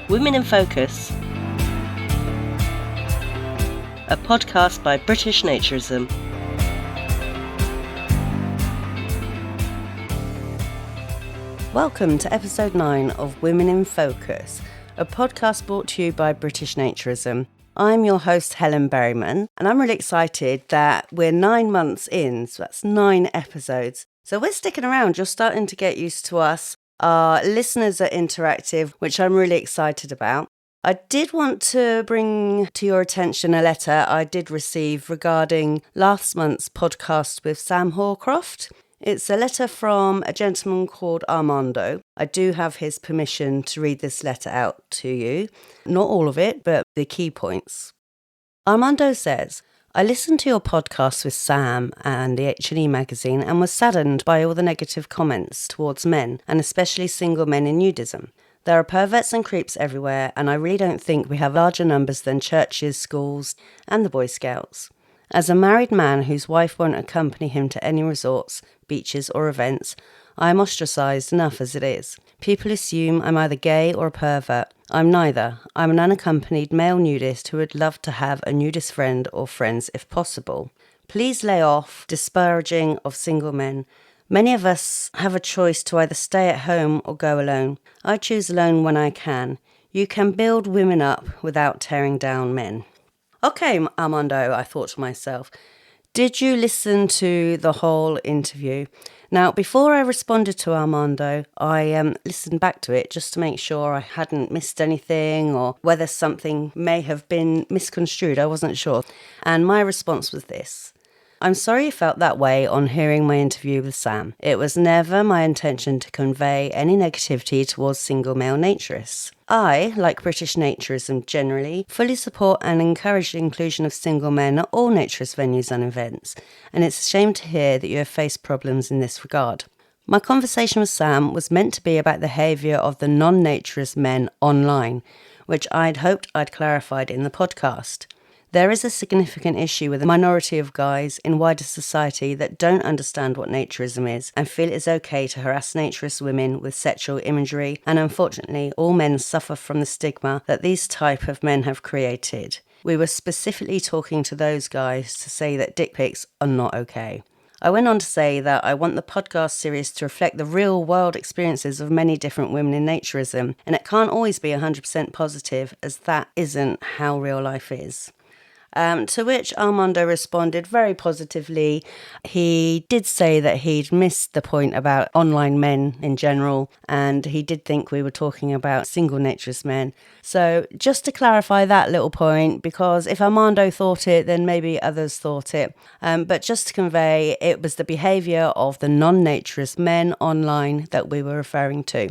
Women in Focus, a podcast by British Naturism. Welcome to episode 9 of Women in Focus, a podcast brought to you by British Naturism. I'm your host, Helen Berryman, and I'm really excited that we're 9 months in, so that's 9 episodes. So we're sticking around, you're starting to get used to us. Our listeners are interactive, which I'm really excited about. I did want to bring to your attention a letter I did receive regarding last month's podcast with Sam Horcroft. It's a letter from a gentleman called Armando. I do have his permission to read this letter out to you. Not all of it, but the key points. Armando says, I listened to your podcast with Sam and the H&E magazine and was saddened by all the negative comments towards men, and especially single men in nudism. There are perverts and creeps everywhere, and I really don't think we have larger numbers than churches, schools, and the Boy Scouts. As a married man whose wife won't accompany him to any resorts, beaches or events, I am ostracised enough as it is. People assume I'm either gay or a pervert. I'm neither. I'm an unaccompanied male nudist who would love to have a nudist friend or friends if possible. Please lay off disparaging of single men. Many of us have a choice to either stay at home or go alone. I choose alone when I can. You can build women up without tearing down men. Okay, Armando, I thought to myself, did you listen to the whole interview? Now, before I responded to Armando, I listened back to it just to make sure I hadn't missed anything or whether something may have been misconstrued. I wasn't sure. And my response was this. I'm sorry you felt that way on hearing my interview with Sam. It was never my intention to convey any negativity towards single male naturists. I, like British Naturism generally, fully support and encourage the inclusion of single men at all naturist venues and events, and it's a shame to hear that you have faced problems in this regard. My conversation with Sam was meant to be about the behaviour of the non-naturist men online, which I'd hoped I'd clarified in the podcast. There is a significant issue with a minority of guys in wider society that don't understand what naturism is and feel it's okay to harass naturist women with sexual imagery, and unfortunately all men suffer from the stigma that these type of men have created. We were specifically talking to those guys to say that dick pics are not okay. I went on to say that I want the podcast series to reflect the real world experiences of many different women in naturism, and it can't always be 100% positive, as that isn't how real life is. To which Armando responded very positively. He did say that he'd missed the point about online men in general, and he did think we were talking about single naturist men. So just to clarify that little point, because if Armando thought it, then maybe others thought it. But just to convey, it was the behaviour of the non-naturist men online that we were referring to.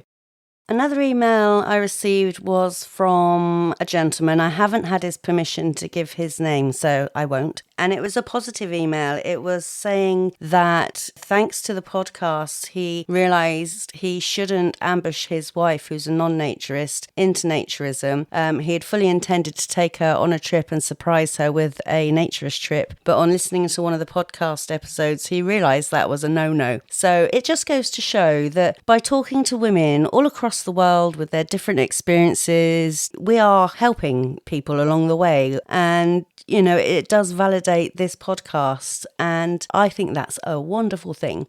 Another email I received was from a gentleman. I haven't had his permission to give his name, so I won't. And it was a positive email. It was saying that thanks to the podcast, he realised he shouldn't ambush his wife, who's a non-naturist, into naturism. He had fully intended to take her on a trip and surprise her with a naturist trip. But on listening to one of the podcast episodes, he realised that was a no-no. So it just goes to show that by talking to women all across the world with their different experiences, we are helping people along the way. And you know, it does validate this podcast, and I think that's a wonderful thing.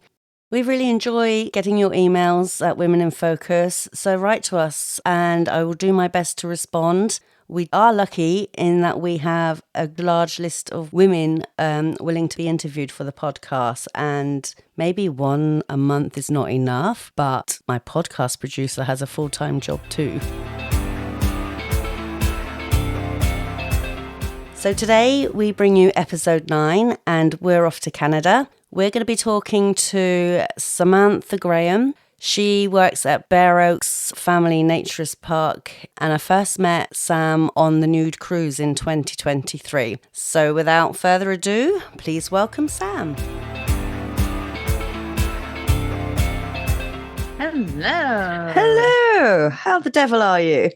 We really enjoy getting your emails at Women in Focus, so write to us and I will do my best to respond. We are lucky in that we have a large list of women willing to be interviewed for the podcast, and maybe one a month is not enough, but my podcast producer has a full-time job too. So today we bring you episode 9 and we're off to Canada. We're going to be talking to Samantha Graham. She works at Bare Oaks Family Naturist Park, and I first met Sam on the Nude Cruise in 2023. So without further ado, please welcome Sam. Hello. Hello. How the devil are you?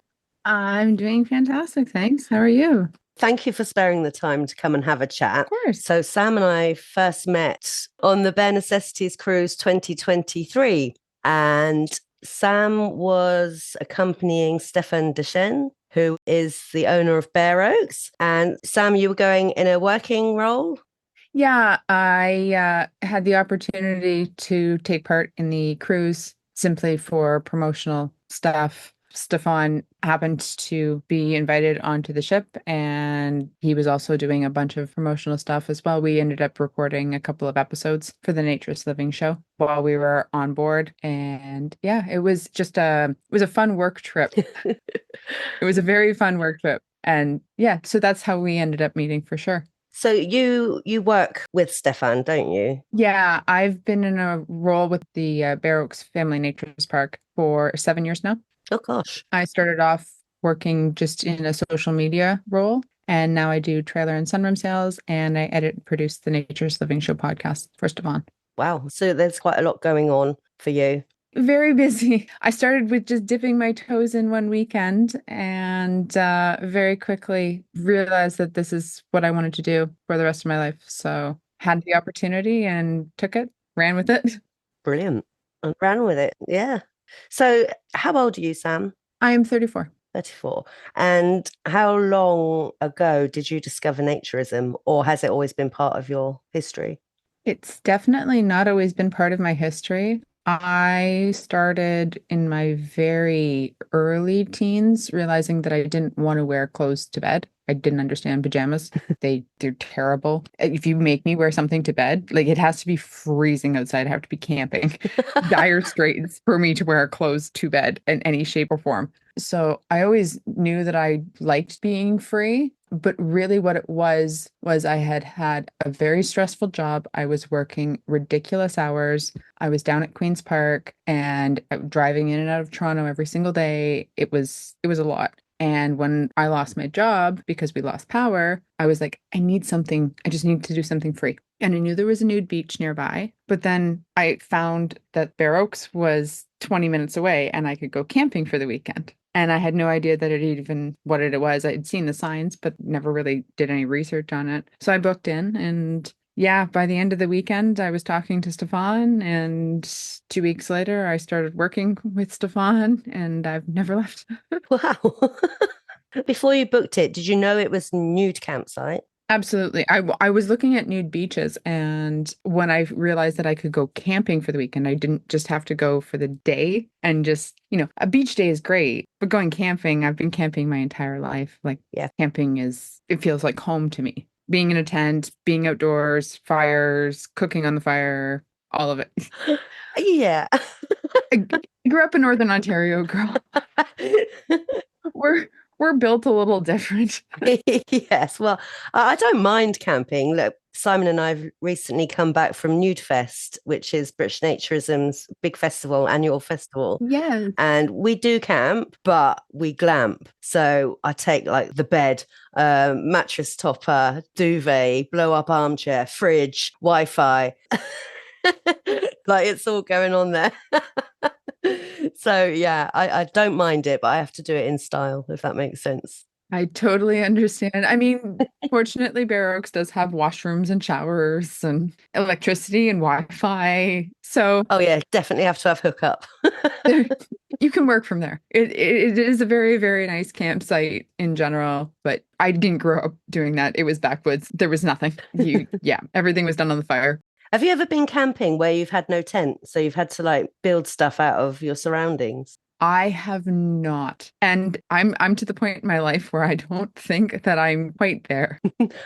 I'm doing fantastic, thanks. How are you? Thank you for sparing the time to come and have a chat. Of course. So Sam and I first met on the Bare Necessities Cruise 2023. And Sam was accompanying Stefan Deschen, who is the owner of Bear Oaks. And Sam, you were going in a working role? Yeah, I had the opportunity to take part in the cruise simply for promotional stuff. Stefan happened to be invited onto the ship, and he was also doing a bunch of promotional stuff as well. We ended up recording a couple of episodes for the Naturist Living show while we were on board. And yeah, it was a fun work trip. It was a very fun work trip. And yeah, so that's how we ended up meeting for sure. So you work with Stefan, don't you? Yeah, I've been in a role with the Bear Oaks Family Naturist Park for 7 years now. Oh gosh. I started off working just in a social media role, and now I do trailer and sunroom sales, and I edit and produce the Nature's Living Show podcast for Stefan. Wow. So there's quite a lot going on for you. Very busy. I started with just dipping my toes in one weekend and very quickly realized that this is what I wanted to do for the rest of my life. So had the opportunity and took it, ran with it. Brilliant. And ran with it. Yeah. So how old are you, Sam? I am 34. 34. And how long ago did you discover naturism, or has it always been part of your history? It's definitely not always been part of my history. I started in my very early teens, realizing that I didn't want to wear clothes to bed. I didn't understand pajamas. They're terrible. If you make me wear something to bed, like it has to be freezing outside. I have to be camping. Dire straits for me to wear clothes to bed in any shape or form. So I always knew that I liked being free, but really what it was I had had a very stressful job. I was working ridiculous hours. I was down at Queen's Park and driving in and out of Toronto every single day. It was a lot. And when I lost my job because we lost power, I was like, I need something. I just need to do something free. And I knew there was a nude beach nearby. But then I found that Bear Oaks was 20 minutes away and I could go camping for the weekend. And I had no idea that it even what it was. I'd seen the signs, but never really did any research on it. So I booked in and yeah, by the end of the weekend, I was talking to Stefan, and 2 weeks later, I started working with Stefan, and I've never left. Wow. Before you booked it, did you know it was nude campsite? Absolutely. I was looking at nude beaches, and when I realized that I could go camping for the weekend, I didn't just have to go for the day and just, a beach day is great, but going camping, I've been camping my entire life. Like, Yeah. camping it feels like home to me. Being in a tent, being outdoors, fires, cooking on the fire, all of it. Yeah. I grew up in Northern Ontario, girl. We're we're built a little different. Yes. Well, I don't mind camping. Look, Simon and I have recently come back from Nude Fest, which is British Naturism's big festival, annual festival. Yes. And we do camp, but we glamp. So I take like the bed, mattress topper, duvet, blow up armchair, fridge, Wi-Fi. Like it's all going on there. So yeah, I don't mind it, but I have to do it in style, if that makes sense. I totally understand. I mean, fortunately, Bear Oaks does have washrooms and showers and electricity and Wi-Fi. So Oh yeah, definitely have to have hookup. you can work from there. It is a very, very nice campsite in general, but I didn't grow up doing that. It was backwoods. There was nothing. Yeah, everything was done on the fire. Have you ever been camping where you've had no tent, so you've had to like build stuff out of your surroundings? I have not. And I'm to the point in my life where I don't think that I'm quite there.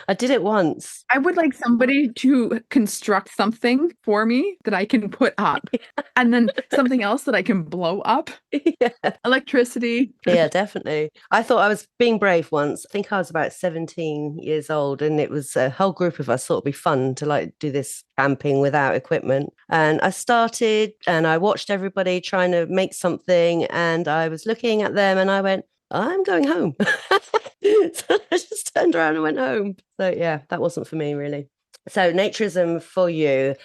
I did it once. I would like somebody to construct something for me that I can put up and then something else that I can blow up. Yeah. Electricity. Yeah, definitely. I thought I was being brave once. I think I was about 17 years old, and it was a whole group of us thought it'd be fun to like do this camping without equipment. And I started and I watched everybody trying to make something, and I was looking at them and I went, I'm going home. So I just turned around and went home. So yeah, that wasn't for me really. So naturism for you.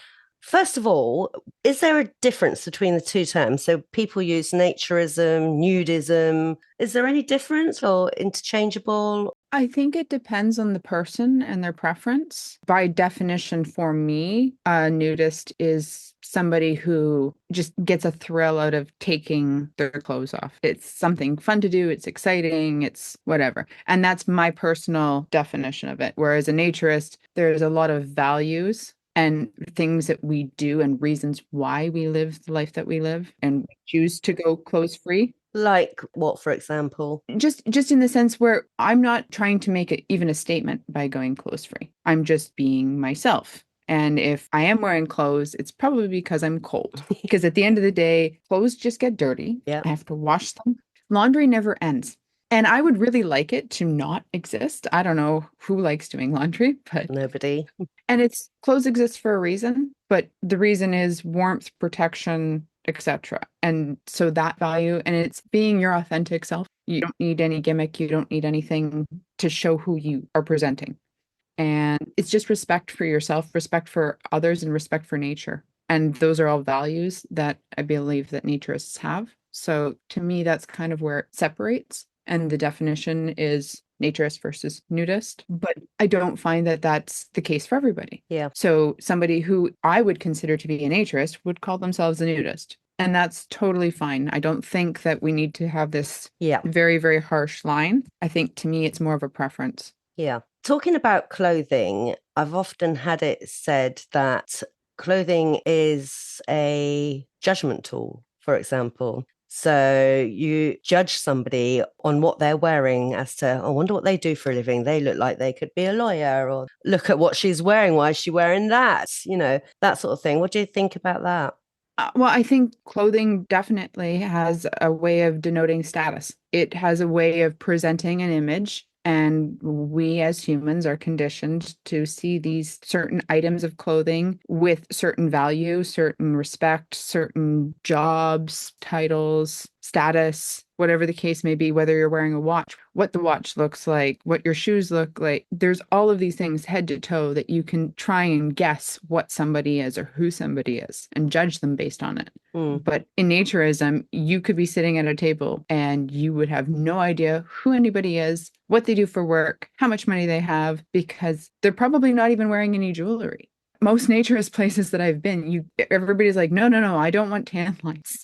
First of all, is there a difference between the two terms? So people use naturism, nudism. Is there any difference or interchangeable? I think it depends on the person and their preference. By definition, for me, a nudist is somebody who just gets a thrill out of taking their clothes off. It's something fun to do. It's exciting. It's whatever. And that's my personal definition of it. Whereas a naturist, there's a lot of values and things that we do and reasons why we live the life that we live and choose to go clothes free. Like what, for example? Just in the sense where I'm not trying to make it even a statement by going clothes free. I'm just being myself. And if I am wearing clothes, it's probably because I'm cold. Because at the end of the day, clothes just get dirty. Yeah. I have to wash them. Laundry never ends. And I would really like it to not exist. I don't know who likes doing laundry, but Nobody. and it's clothes exist for a reason, but the reason is warmth, protection, etc. And so that value, and it's being your authentic self. You don't need any gimmick. You don't need anything to show who you are presenting. And it's just respect for yourself, respect for others, and respect for nature. And those are all values that I believe that naturists have. So to me, that's kind of where it separates. And the definition is naturist versus nudist. But I don't find that that's the case for everybody. Yeah. So somebody who I would consider to be a naturist would call themselves a nudist. And that's totally fine. I don't think that we need to have this very, very harsh line. I think to me, it's more of a preference. Yeah. Talking about clothing, I've often had it said that clothing is a judgment tool, for example. So you judge somebody on what they're wearing as to, I wonder what they do for a living. They look like they could be a lawyer, or look at what she's wearing. Why is she wearing that? You know, that sort of thing. What do you think about that? Well, I think clothing definitely has a way of denoting status. It has a way of presenting an image. And we as humans are conditioned to see these certain items of clothing with certain value, certain respect, certain jobs, titles, status, whatever the case may be, whether you're wearing a watch, what the watch looks like, what your shoes look like. There's all of these things head to toe that you can try and guess what somebody is or who somebody is and judge them based on it. But in naturism, you could be sitting at a table and you would have no idea who anybody is, what they do for work, how much money they have, because they're probably not even wearing any jewelry. Most naturist places that I've been, everybody's like, no, I don't want tan lines.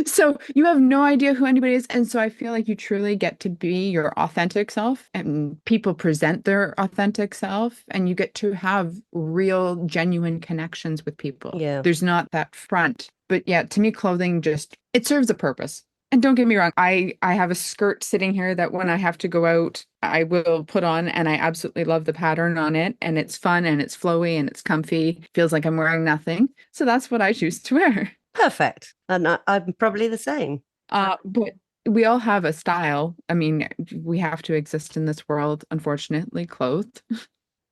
So you have no idea who anybody is. And so I feel like you truly get to be your authentic self, and people present their authentic self, and you get to have real, genuine connections with people. Yeah. There's not that front. But yeah, to me, clothing it serves a purpose. And don't get me wrong, I have a skirt sitting here that when I have to go out, I will put on, and I absolutely love the pattern on it. And it's fun and it's flowy and it's comfy. Feels like I'm wearing nothing. So that's what I choose to wear. Perfect. And I'm probably the same. But we all have a style. I mean, we have to exist in this world, unfortunately, clothed.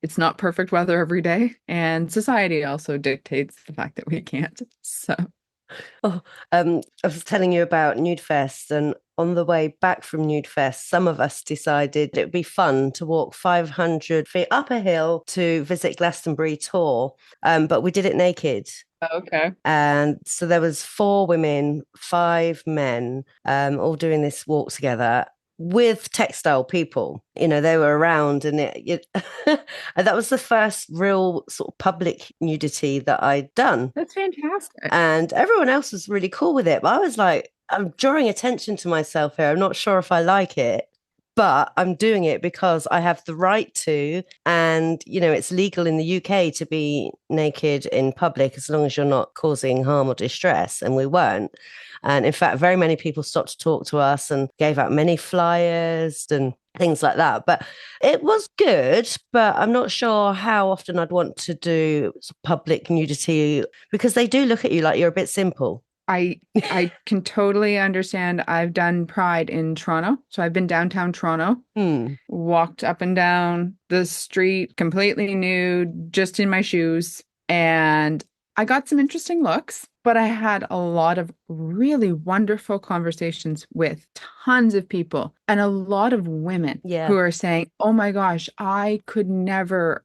It's not perfect weather every day. And society also dictates the fact that we can't. So. Oh, I was telling you about Nude Fest, and on the way back from Nude Fest, some of us decided it would be fun to walk 500 feet up a hill to visit Glastonbury Tor, but we did it naked. Okay. And so there was 4 women, 5 men, all doing this walk together with textile people. You know, they were around, and and that was the first real sort of public nudity that I'd done. That's fantastic. And everyone else was really cool with it. But I was like, I'm drawing attention to myself here. I'm not sure if I like it, but I'm doing it because I have the right to. And, you know, it's legal in the UK to be naked in public as long as you're not causing harm or distress. And we weren't. And in fact, very many people stopped to talk to us and gave out many flyers and things like that. But it was good, but I'm not sure how often I'd want to do public nudity, because they do look at you like you're a bit simple. I can totally understand. I've done Pride in Toronto. So I've been downtown Toronto, walked up and down the street completely nude, just in my shoes. And I got some interesting looks, but I had a lot of really wonderful conversations with tons of people and a lot of women who are saying, oh my gosh, I could never,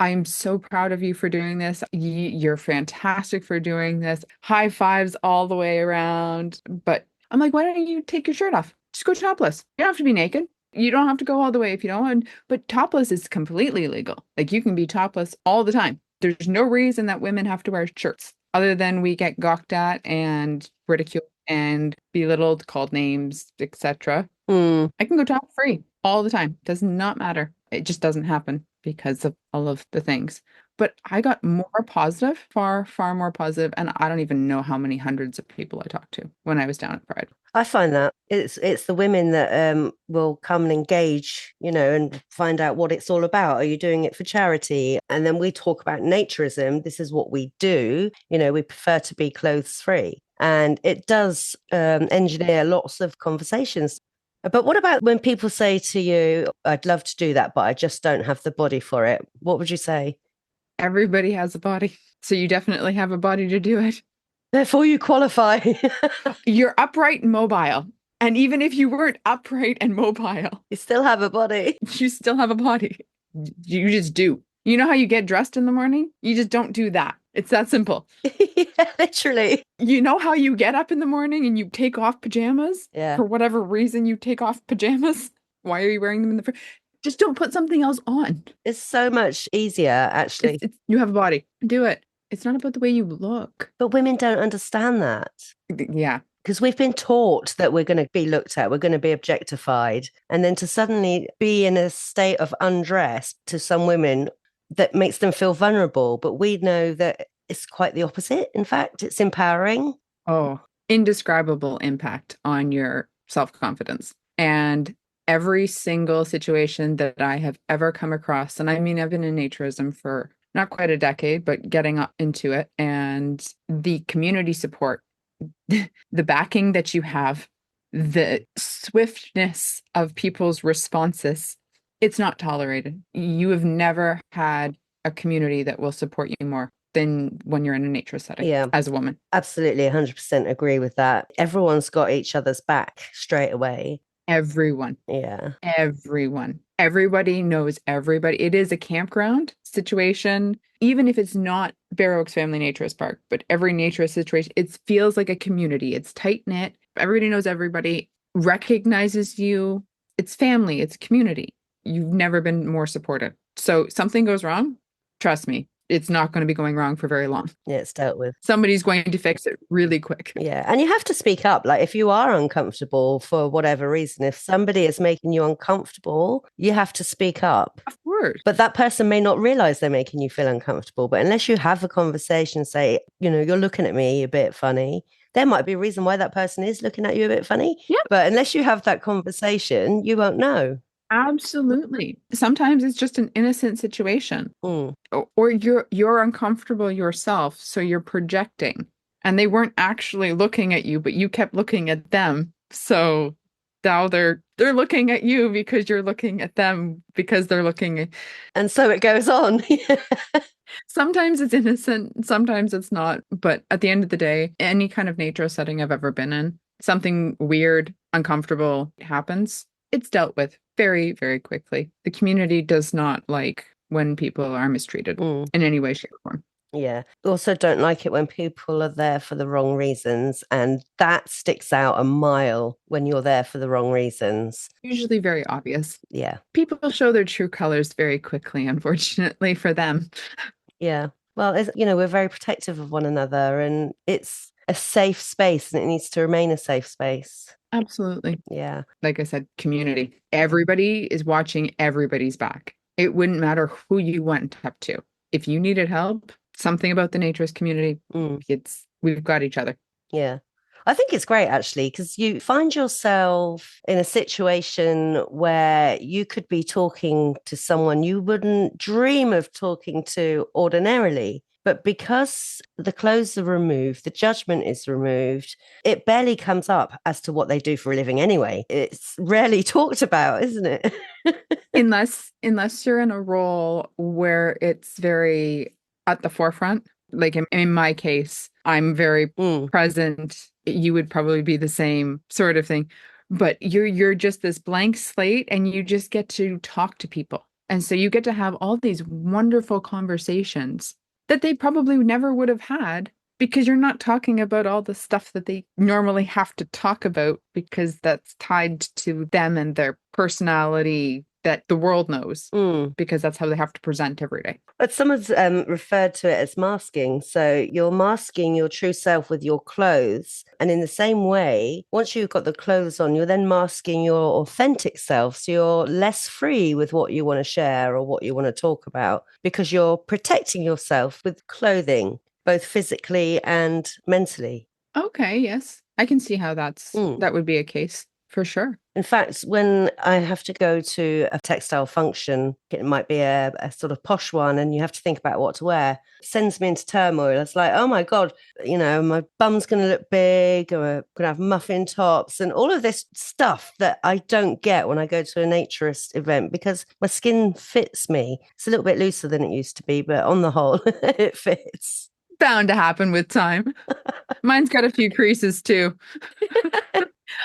I'm so proud of you for doing this. You're fantastic for doing this. High fives all the way around. But I'm like, why don't you take your shirt off? Just go topless. You don't have to be naked. You don't have to go all the way if you don't want, but topless is completely legal. Like you can be topless all the time. There's no reason that women have to wear shirts other than we get gawked at and ridiculed and belittled, called names, etc. Mm. I can go top free all the time. Does not matter. It just doesn't happen because of all of the things. But I got more positive, far, far more positive, and I don't even know how many hundreds of people I talked to when I was down at Pride. I find that it's the women that will come and engage, and find out what it's all about. Are you doing it for charity? And then we talk about naturism. This is what we do. We prefer to be clothes free, and it does engineer lots of conversations. But what about when people say to you, "I'd love to do that, but I just don't have the body for it"? What would you say? Everybody has a body, so you definitely have a body to do it. Therefore, you qualify. You're upright and mobile. And even if you weren't upright and mobile, You still have a body. you still have a body. You just do. You know how you get dressed in the morning? You just don't do that. It's that simple. Yeah, literally. You know how you get up in the morning and you take off pajamas? Yeah. For whatever reason, you take off pajamas. Why are you wearing them in the first? Just don't put something else on. It's so much easier, actually. You have a body. Do it. It's not about the way you look. But women don't understand that. Yeah. Because we've been taught that we're going to be looked at, we're going to be objectified. And then to suddenly be in a state of undress to some women, that makes them feel vulnerable. But we know that it's quite the opposite. In fact, it's empowering. Oh, indescribable impact on your self-confidence. And every single situation that I have ever come across, and I mean, I've been in naturism for not quite a decade, but getting up into it, and the community support, the backing that you have, the swiftness of people's responses, it's not tolerated. You have never had a community that will support you more than when you're in a nature setting. Yeah, as a woman. Absolutely, 100% agree with that. Everyone's got each other's back straight away. Everyone. Yeah. Everyone. Everybody knows everybody. It is a campground situation, even if it's not Bear Oaks Family Naturist Park, but every naturist situation, it feels like a community. It's tight knit. Everybody knows everybody, recognizes you. It's family. It's community. You've never been more supported. So something goes wrong, trust me, it's not going to be going wrong for very long. Yeah, it's dealt with. Somebody's going to fix it really quick. Yeah. And you have to speak up. Like if you are uncomfortable for whatever reason, if somebody is making you uncomfortable, you have to speak up. Of course. But that person may not realize they're making you feel uncomfortable. But unless you have a conversation, say, you're looking at me a bit funny, there might be a reason why that person is looking at you a bit funny. Yeah. But unless you have that conversation, you won't know. Absolutely. Sometimes it's just an innocent situation. Mm. Or you're uncomfortable yourself, so you're projecting. And they weren't actually looking at you, but you kept looking at them. So now they're looking at you because you're looking at them because they're looking. And so it goes on. Sometimes it's innocent, sometimes it's not. But at the end of the day, any kind of nature setting I've ever been in, something weird, uncomfortable happens. It's dealt with very, very quickly. The community does not like when people are mistreated in any way, shape, or form. Yeah. Also don't like it when people are there for the wrong reasons. And that sticks out a mile when you're there for the wrong reasons. Usually very obvious. Yeah. People show their true colors very quickly, unfortunately for them. Yeah. Well, we're very protective of one another, and it's a safe space, and it needs to remain a safe space. Absolutely. Yeah. Like I said, community. Everybody is watching everybody's back. It wouldn't matter who you went up to. If you needed help, something about the naturist community, we've got each other. Yeah. I think it's great, actually, because you find yourself in a situation where you could be talking to someone you wouldn't dream of talking to ordinarily. But because the clothes are removed, the judgment is removed, it barely comes up as to what they do for a living anyway. It's rarely talked about, isn't it? Unless you're in a role where it's very at the forefront. Like in my case, I'm very present. You would probably be the same sort of thing. But you're just this blank slate, and you just get to talk to people. And so you get to have all these wonderful conversations that they probably never would have had, because you're not talking about all the stuff that they normally have to talk about, because that's tied to them and their personality that the world knows Mm. because that's how they have to present every day. But someone's referred to it as masking. So you're masking your true self with your clothes. And in the same way, once you've got the clothes on, you're then masking your authentic self. So you're less free with what you want to share or what you want to talk about because you're protecting yourself with clothing, both physically and mentally. Okay, yes. I can see how Mm. that would be a case for sure. In fact, when I have to go to a textile function, it might be a sort of posh one, and you have to think about what to wear, it sends me into turmoil. It's like, oh my God, my bum's going to look big, or I'm going to have muffin tops, and all of this stuff that I don't get when I go to a naturist event because my skin fits me. It's a little bit looser than it used to be, but on the whole, it fits. Bound to happen with time. Mine's got a few creases too.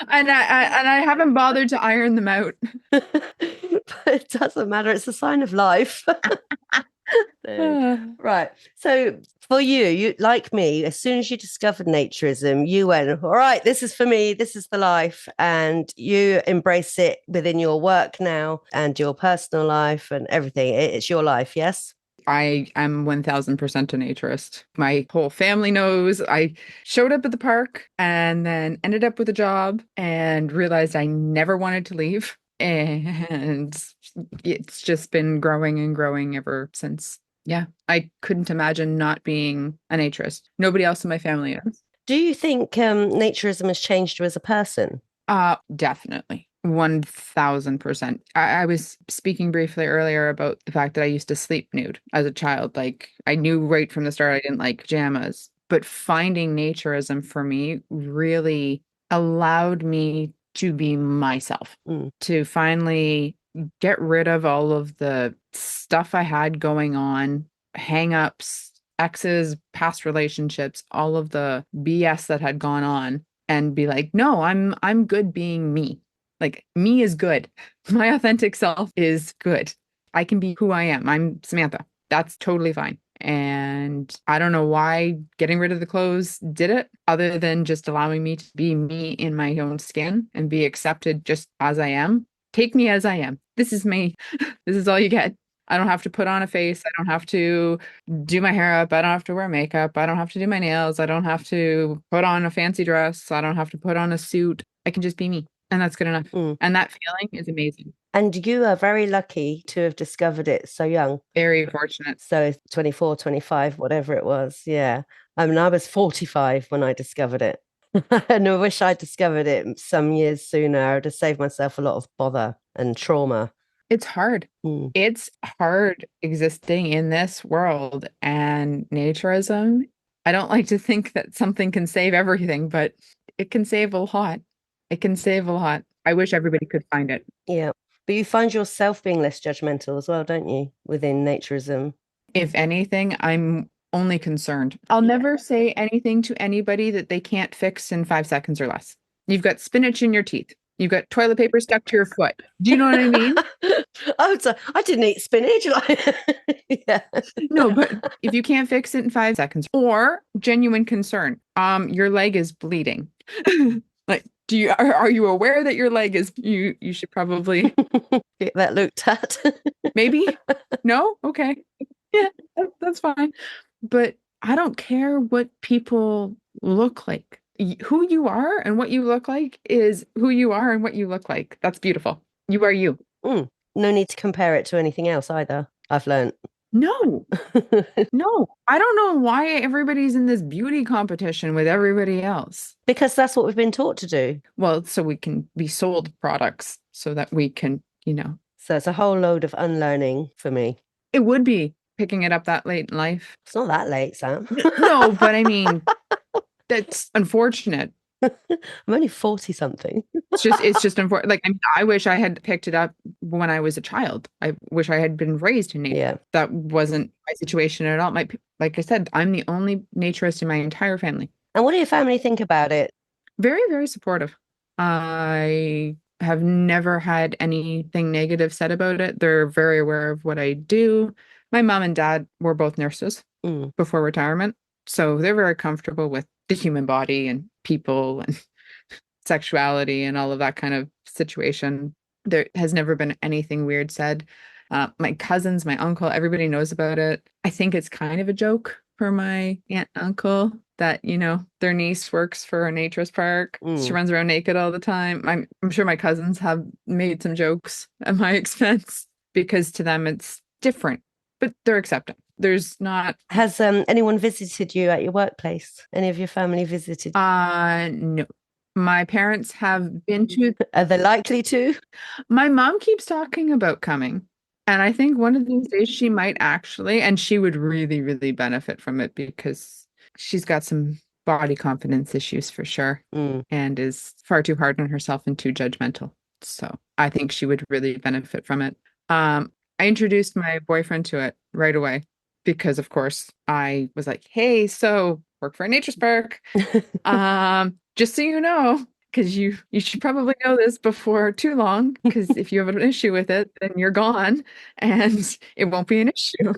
And I haven't bothered to iron them out. But it doesn't matter. It's a sign of life. Right. So for you, like me, as soon as you discovered naturism, you went, all right, this is for me, this is the life. And you embrace it within your work now and your personal life and everything. It's your life, yes? I am 1000% a naturist. My whole family knows. I showed up at the park and then ended up with a job and realized I never wanted to leave. And it's just been growing and growing ever since. Yeah, I couldn't imagine not being a naturist. Nobody else in my family is. Do you think naturism has changed you as a person? Definitely. 1000%. I was speaking briefly earlier about the fact that I used to sleep nude as a child. Like I knew right from the start I didn't like pajamas, but finding naturism for me really allowed me to be myself, to finally get rid of all of the stuff I had going on, hang-ups, exes, past relationships, all of the BS that had gone on and be like, no, I'm good being me. Like me is good. My authentic self is good. I can be who I am. I'm Samantha. That's totally fine. And I don't know why getting rid of the clothes did it, other than just allowing me to be me in my own skin and be accepted just as I am. Take me as I am. This is me. This is all you get. I don't have to put on a face. I don't have to do my hair up. I don't have to wear makeup. I don't have to do my nails. I don't have to put on a fancy dress. I don't have to put on a suit. I can just be me. And that's good enough. And that feeling is amazing. And you are very lucky to have discovered it so young. Very fortunate. So 24, 25, whatever it was. Yeah. I mean, I was 45 when I discovered it. And I wish I'd discovered it some years sooner. I'd have saved myself a lot of bother and trauma. It's hard. It's hard existing in this world. And naturism, I don't like to think that something can save everything, but it can save a lot. It can save a lot. I wish everybody could find it. Yeah. But you find yourself being less judgmental as well, don't you, within naturism? If anything, I'm only concerned. I'll never say anything to anybody that they can't fix in 5 seconds or less. You've got spinach in your teeth. You've got toilet paper stuck to your foot. Do you know what I mean? I didn't eat spinach. Yeah. No, but if you can't fix it in 5 seconds, or genuine concern, your leg is bleeding. Like, are you aware that your leg is you should probably get that looked at? Maybe? No? Okay. Yeah, that's fine. But I don't care what people look like. Who you are and what you look like is who you are and what you look like. That's beautiful. You are you. No need to compare it to anything else either, I've learned. No. No. I don't know why everybody's in this beauty competition with everybody else. Because that's what we've been taught to do. Well, so we can be sold products so that we can, So it's a whole load of unlearning for me. It would be picking it up that late in life. It's not that late, Sam. No, but I mean, that's unfortunate. I'm only 40 something. It's just unfortunate. Like, I wish I had picked it up when I was a child. I wish I had been raised in nature. Yeah. That wasn't my situation at all. Like I said, I'm the only naturist in my entire family. And what do your family think about it? Very, very supportive. I have never had anything negative said about it. They're very aware of what I do. My mom and dad were both nurses before retirement. So they're very comfortable with the human body and people and sexuality and all of that kind of situation. There has never been anything weird said. My cousins, my uncle, everybody knows about it. I think it's kind of a joke for my aunt and uncle that, their niece works for a naturist park. She Mm. runs around naked all the time. I'm sure my cousins have made some jokes at my expense because to them it's different, but they're accepting. There's not. Has anyone visited you at your workplace? Any of your family visited? No. My parents have been to. Are they likely to? My mom keeps talking about coming. And I think one of these days she might actually, and she would really, really benefit from it because she's got some body confidence issues for sure Mm. and is far too hard on herself and too judgmental. So I think she would really benefit from it. I introduced my boyfriend to it right away because, of course, I was like, hey, so work for a nature park. Just so you know, because you should probably know this before too long, because if you have an issue with it, then you're gone and it won't be an issue.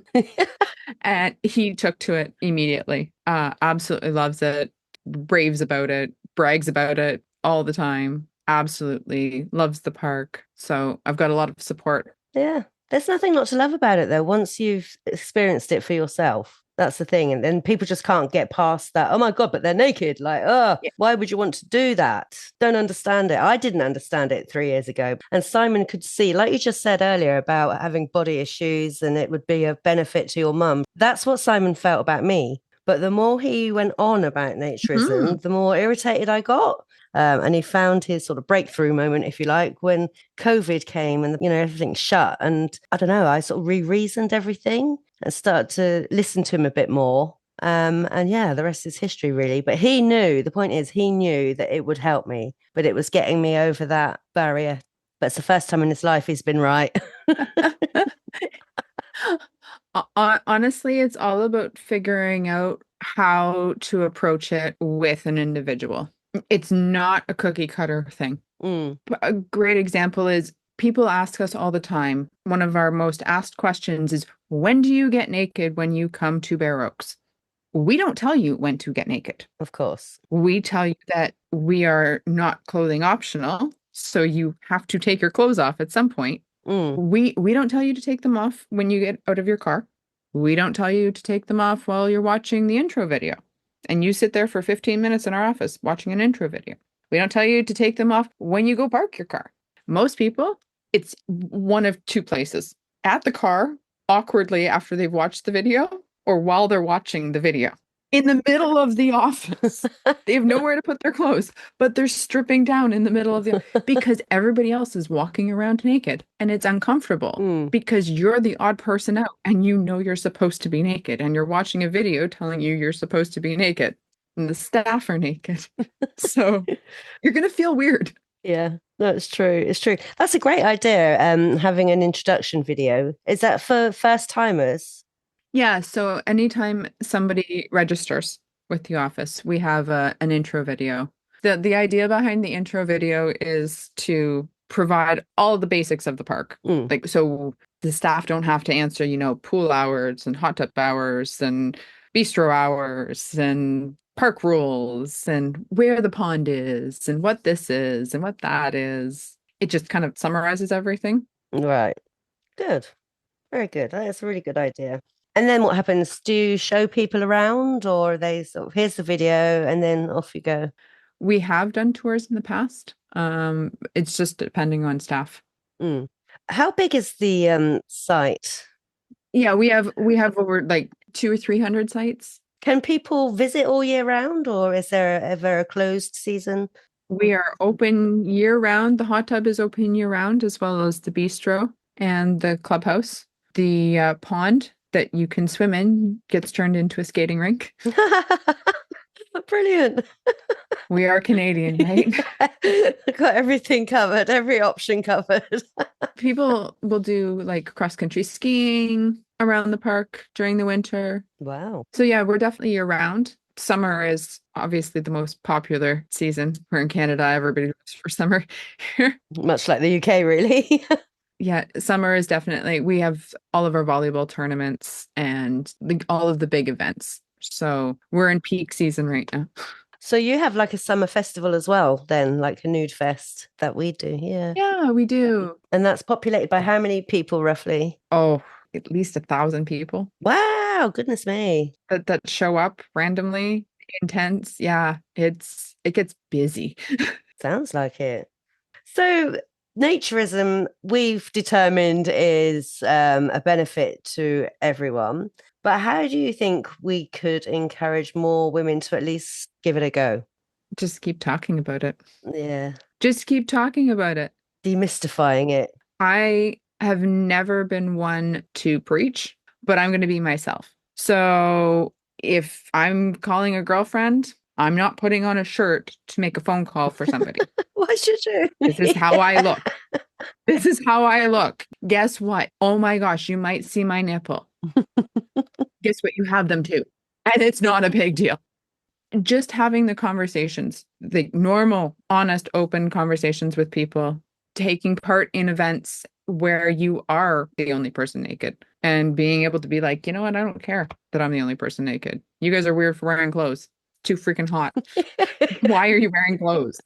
And he took to it immediately. Absolutely loves it, raves about it, brags about it all the time. Absolutely loves the park. So I've got a lot of support. Yeah. There's nothing not to love about it though. Once you've experienced it for yourself, that's the thing. And then people just can't get past that. Oh my God, but they're naked. Like, oh, Yeah. why would you want to do that? Don't understand it. I didn't understand it 3 years ago. And Simon could see, like you just said earlier about having body issues and it would be a benefit to your mum. That's what Simon felt about me. But the more he went on about Mm. naturism, the more irritated I got. And he found his sort of breakthrough moment, if you like, when COVID came and everything shut. And I don't know, I sort of re-reasoned everything and started to listen to him a bit more. And yeah, the rest is history, really. But he knew, the point is, he knew that it would help me, but it was getting me over that barrier. But it's the first time in his life he's been right. Honestly, it's all about figuring out how to approach it with an individual. It's not a cookie cutter thing. Mm, A great example is people ask us all the time. One of our most asked questions is, when do you get naked when you come to Bare Oaks? We don't tell you when to get naked. of course. We tell you that we are not clothing optional, so you have to take your clothes off at some point. Mm, We don't tell you to take them off when you get out of your car. We don't tell you to take them off while you're watching the intro video. And you sit there for 15 minutes in our office watching an intro video. We don't tell you to take them off when you go park your car. Most people, it's one of two places. At the car, awkwardly after they've watched the video, or while they're watching the video. In the middle of the office. They have nowhere to put their clothes, but they're stripping down in the middle of the because everybody else is walking around naked and it's uncomfortable mm. because you're the odd person out and you know you're supposed to be naked and you're watching a video telling you you're supposed to be naked and the staff are naked. So you're going to feel weird. Yeah, no, it's true. It's true. That's a great idea. Having an introduction video. Is that for first timers? Yeah, so anytime somebody registers with the office, we have an intro video. The idea behind the intro video is to provide all the basics of the park. Mm. Like so the staff don't have to answer, pool hours and hot tub hours and bistro hours and park rules and where the pond is and what this is and what that is. It just kind of summarizes everything. Right. Good. Very good. That's a really good idea. And then what happens? Do you show people around or are they sort of, here's the video and then off you go? We have done tours in the past. It's just depending on staff. Mm. How big is the site? Yeah, we have over like 200 or 300 sites. Can people visit all year round or is there ever a closed season? We are open year round. The hot tub is open year round, as well as the bistro and the clubhouse. The pond that you can swim in gets turned into a skating rink. Brilliant. We are Canadian, right? Got everything covered, every option covered. People will do like cross country skiing around the park during the winter. Wow. So yeah, we're definitely year round. Summer is obviously the most popular season. We're in Canada, everybody looks for summer here. Much like the UK, really. Yeah, summer is definitely, we have all of our volleyball tournaments and all of the big events. So we're in peak season right now. So you have like a summer festival as well, then, like a nude fest that we do. Yeah. Yeah, we do. And that's populated by how many people roughly? Oh, at least 1,000 people Wow, goodness me. that show up randomly, intense. Yeah, it gets busy. Sounds like it. So, naturism, we've determined, is a benefit to everyone. But how do you think we could encourage more women to at least give it a go? Just keep talking about it. Yeah, Just keep talking about it. demystifying it. I have never been one to preach, but I'm going to be myself. So if I'm calling a girlfriend, I'm not putting on a shirt to make a phone call for somebody. Why should you? This is how I look. This is how I look. Guess what? Oh my gosh, you might see my nipple. Guess what? You have them too. And it's not a big deal. Just having the conversations, the normal, honest, open conversations with people, taking part in events where you are the only person naked and being able to be like, you know what? I don't care that I'm the only person naked. You guys are weird for wearing clothes. Too freaking hot. Why are you wearing clothes?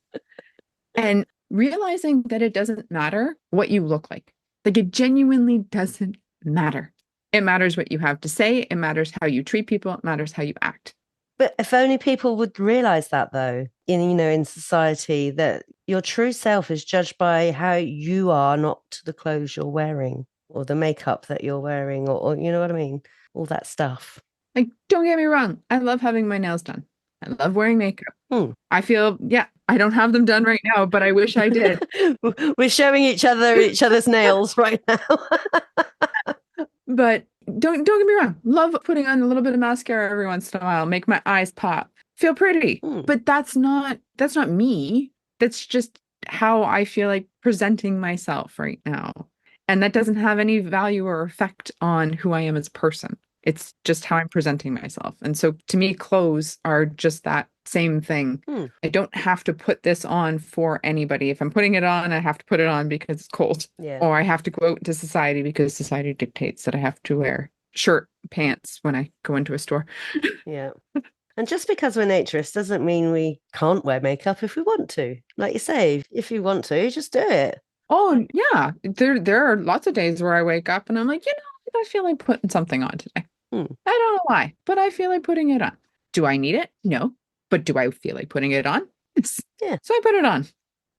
And realizing that it doesn't matter what you look like. Like it genuinely doesn't matter. It matters what you have to say. It matters how you treat people. It matters how you act. But if only people would realize that, though, in society, that your true self is judged by how you are, not the clothes you're wearing or the makeup that you're wearing, or you know what I mean? All that stuff. Like, don't get me wrong. I love having my nails done. I love wearing makeup. I feel, yeah, I don't have them done right now, but I wish I did. We're showing each other's nails right now. But don't get me wrong. Love putting on a little bit of mascara every once in a while, make my eyes pop, feel pretty. But that's not me. That's just how I feel like presenting myself right now. And that doesn't have any value or effect on who I am as a person. It's just how I'm presenting myself. And so to me, clothes are just that same thing. I don't have to put this on for anybody. If I'm putting it on, I have to put it on because it's cold. Yeah. Or I have to go out into society because society dictates that I have to wear shirt, pants when I go into a store. Yeah. And just because we're naturists doesn't mean we can't wear makeup if we want to. Like you say, if you want to, just do it. Oh, yeah. There are lots of days where I wake up and I'm like, I feel like putting something on today. I don't know why, but I feel like putting it on. Do I need it? No. But do I feel like putting it on? Yes. Yeah. So I put it on.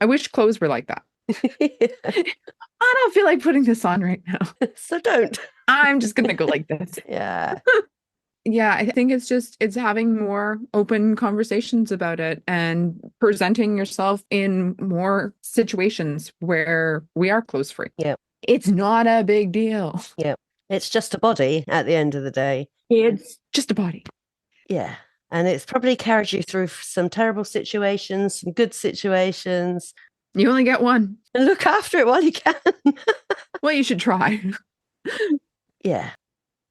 I wish clothes were like that. I don't feel like putting this on right now. So don't. I'm just going to go like this. Yeah. Yeah, I think it's having more open conversations about it and presenting yourself in more situations where we are clothes free. Yeah. It's not a big deal. Yeah. It's just a body at the end of the day. It's just a body. Yeah. And it's probably carried you through some terrible situations, some good situations. You only get one. And look after it while you can. Well, you should try. Yeah.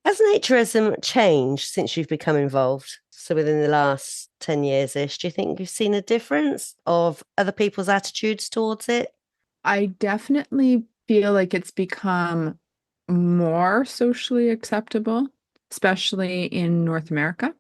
Has naturism changed since you've become involved? So within the last 10 years-ish, do you think you've seen a difference of other people's attitudes towards it? I definitely feel like it's become more socially acceptable, especially in North America,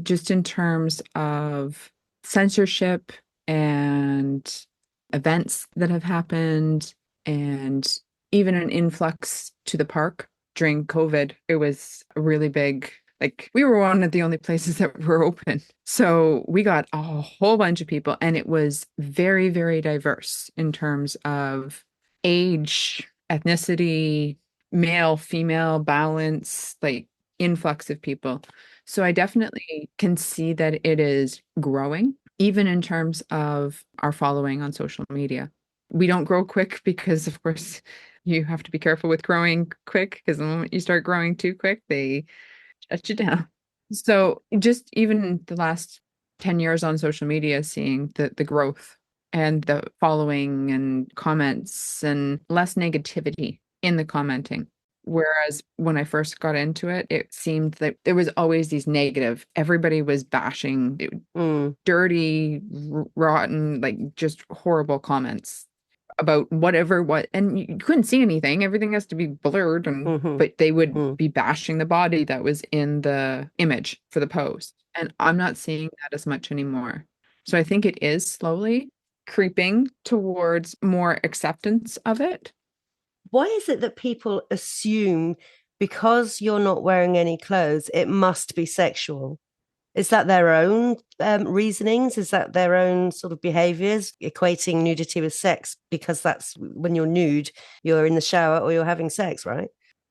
just in terms of censorship and events that have happened, and even an influx to the park during COVID. It was a really big, like, we were one of the only places that were open. So we got a whole bunch of people, and it was very, very diverse in terms of age, ethnicity, male, female balance, like influx of people. So I definitely can see that it is growing, even in terms of our following on social media. We don't grow quick because, of course, you have to be careful with growing quick, because the moment you start growing too quick, they shut you down. So just even the last 10 years on social media, seeing the growth and the following and comments and less negativity in the commenting. Whereas when I first got into it, it seemed that there was always these negative, everybody was bashing dirty, rotten, like just horrible comments about and you couldn't see anything. Everything has to be blurred, but they would be bashing the body that was in the image for the post. And I'm not seeing that as much anymore. So I think it is slowly creeping towards more acceptance of it. Why is it that people assume because you're not wearing any clothes, it must be sexual? Is that their own reasonings? Is that their own sort of behaviors, equating nudity with sex? Because that's when you're nude, you're in the shower or you're having sex, right?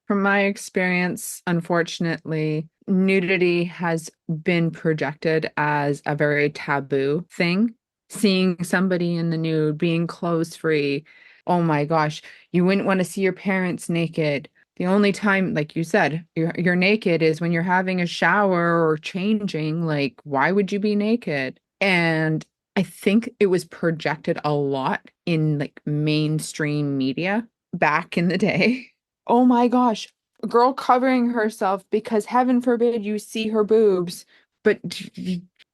From my experience, unfortunately, nudity has been projected as a very taboo thing. Seeing somebody in the nude, being clothes free. Oh my gosh, you wouldn't want to see your parents naked. The only time, like you said, you're naked is when you're having a shower or changing. Like, why would you be naked? And I think it was projected a lot in like mainstream media back in the day. Oh my gosh, a girl covering herself because heaven forbid you see her boobs. But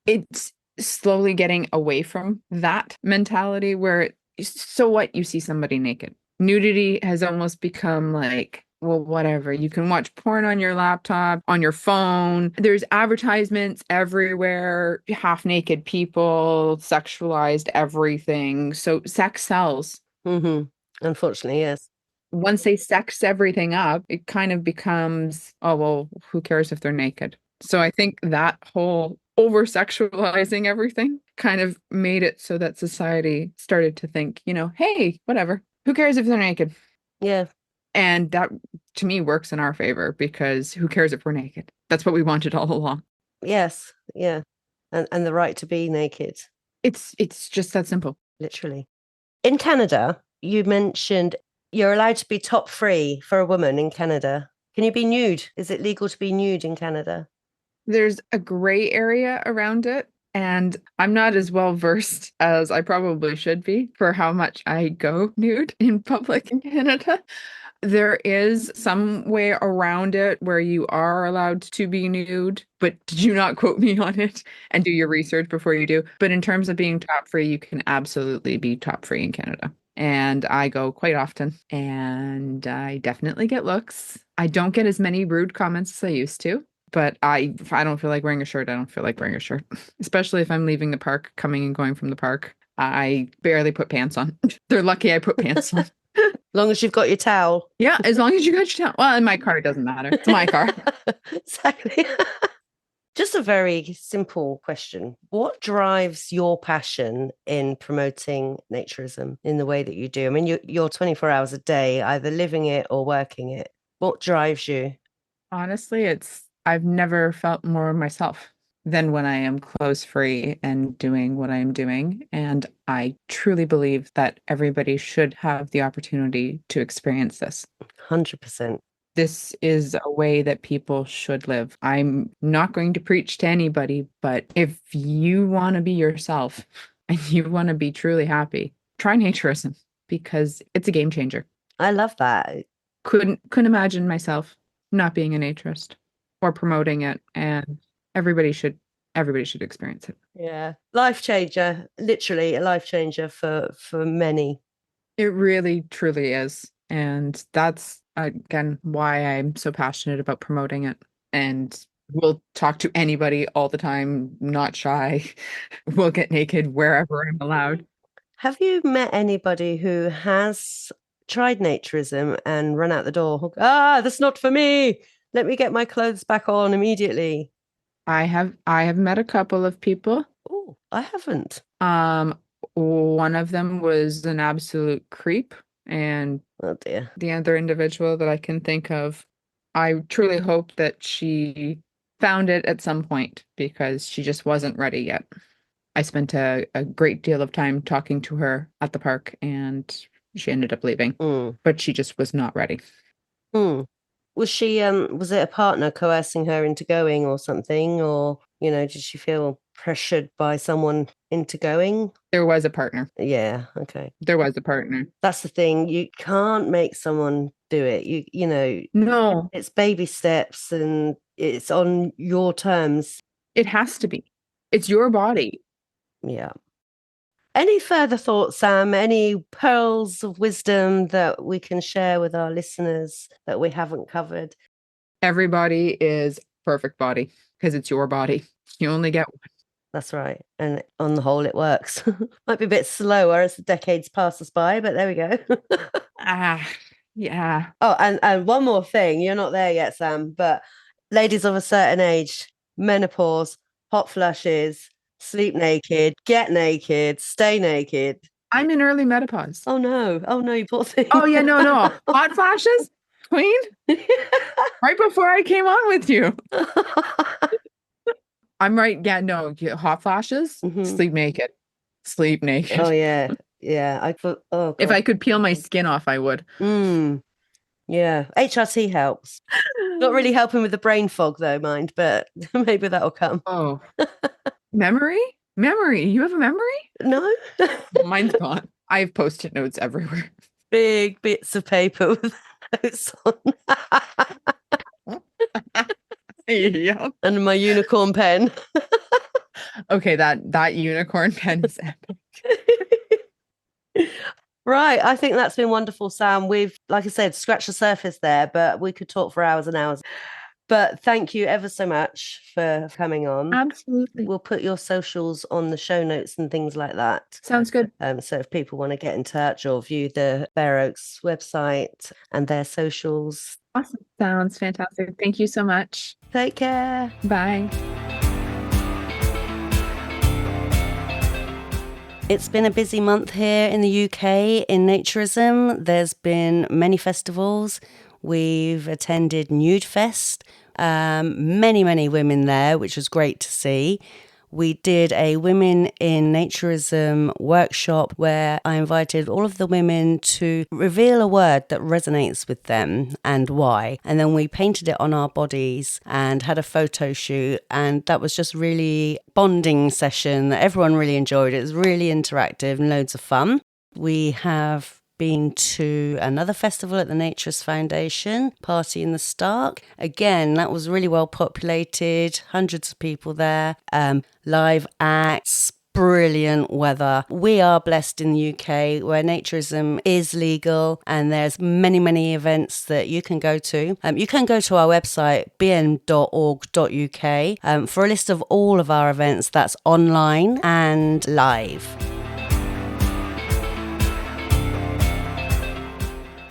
it's slowly getting away from that mentality where, so what, you see somebody naked. Nudity has almost become like, well, whatever. You can watch porn on your laptop, on your phone. There's advertisements everywhere, half naked people, sexualized everything. So sex sells. Mm-hmm. Unfortunately, yes. Once they sex everything up, it kind of becomes, oh, well, who cares if they're naked? So I think that whole over sexualizing everything kind of made it so that society started to think, hey, whatever, who cares if they're naked? Yeah. And that to me works in our favor because who cares if we're naked? That's what we wanted all along. Yes. Yeah. And the right to be naked, It's just that simple. literally. In Canada, you mentioned you're allowed to be top free for a woman in Canada. Can you be nude? Is it legal to be nude in Canada? There's a gray area around it. And I'm not as well versed as I probably should be for how much I go nude in public in Canada. There is some way around it where you are allowed to be nude, but do not quote me on it and do your research before you do. But in terms of being top free, you can absolutely be top free in Canada. And I go quite often, and I definitely get looks. I don't get as many rude comments as I used to. But if I don't feel like wearing a shirt, I don't feel like wearing a shirt, especially if I'm leaving the park, coming and going from the park. I barely put pants on. They're lucky I put pants on. As long as you've got your towel. Yeah, as long as you got your towel. Well, in my car, it doesn't matter. It's my car. Exactly. Just a very simple question. What drives your passion in promoting naturism in the way that you do? I mean, you're 24 hours a day, either living it or working it. What drives you? Honestly, I've never felt more myself than when I am clothes free and doing what I am doing. And I truly believe that everybody should have the opportunity to experience this. 100%. This is a way that people should live. I'm not going to preach to anybody, but if you want to be yourself and you want to be truly happy, try naturism because it's a game changer. I love that. Couldn't imagine myself not being a naturist or promoting it, and everybody should everybody should experience it. Yeah. Life changer, literally a life changer for many. It really truly is. And that's again why I'm so passionate about promoting it. And we'll talk to anybody all the time, not shy. We'll get naked wherever I'm allowed. Have you met anybody who has tried naturism and run out the door? Ah, that's not for me. Let me get my clothes back on immediately. I have met a couple of people. Oh, I haven't. Um, one of them was an absolute creep, and Oh dear. the other individual that I can think of, I truly hope that she found it at some point because she just wasn't ready yet. I spent a great deal of time talking to her at the park and she ended up leaving, Mm. but she just was not ready. Mm. Was it a partner coercing her into going or something? Or, did she feel pressured by someone into going? There was a partner. Yeah, okay. There was a partner. That's the thing. You can't make someone do it. No, It's baby steps and it's on your terms. it has to be. It's your body. Yeah. Any further thoughts, Sam? Any pearls of wisdom that we can share with our listeners that we haven't covered? Everybody is perfect body because it's your body. You only get one. That's right. And on the whole, it works. Might be a bit slower as the decades pass us by, but there we go. Yeah. Oh, and one more thing. You're not there yet, Sam, but ladies of a certain age, menopause, hot flushes, sleep naked, get naked, stay naked. I'm in early menopause. Oh no. Oh no, you poor thing. Oh yeah, no. Hot flashes? Queen? Right before I came on with you. I'm right. Yeah, no, hot flashes, sleep naked. Sleep naked. Oh yeah. Yeah. I thought, oh If God. I could peel my skin off, I would. Yeah. HRT helps. Not really helping with the brain fog though, mind, but maybe that'll come. Oh. Memory? You have a memory? No. Mine's gone. I have post-it notes everywhere. Big bits of paper with notes on. Yeah. And my unicorn pen. Okay, that unicorn pen is epic. Right. I think that's been wonderful, Sam. We've, like I said, scratched the surface there, but we could talk for hours and hours. But thank you ever so much for coming on. Absolutely. We'll put your socials on the show notes and things like that. Sounds good. So if people want to get in touch or view the Bare Oaks website and their socials. Awesome. Sounds fantastic. Thank you so much. Take care. Bye. It's been a busy month here in the UK in naturism. There's been many festivals. We've attended Nude Fest, many women there, which was great to see. We did a Women in Naturism workshop where I invited all of the women to reveal a word that resonates with them and why. And then we painted it on our bodies and had a photo shoot. And that was just really bonding session that everyone really enjoyed. It was really interactive and loads of fun. We have been to another festival at the Naturist Foundation, Party in the Stark. Again, that was really well populated, hundreds of people there, live acts, brilliant weather. We are blessed in the UK where naturism is legal and there's many events that you can go to. You can go to our website, bn.org.uk, for a list of all of our events that's online and live.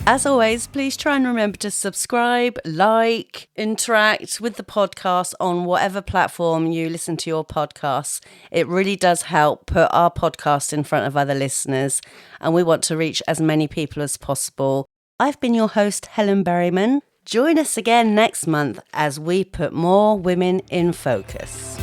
As always, please try and remember to subscribe, like, interact with the podcast on whatever platform you listen to your podcasts. It really does help put our podcast in front of other listeners, and we want to reach as many people as possible. I've been your host, Helen Berryman. Join us again next month as we put more women in focus.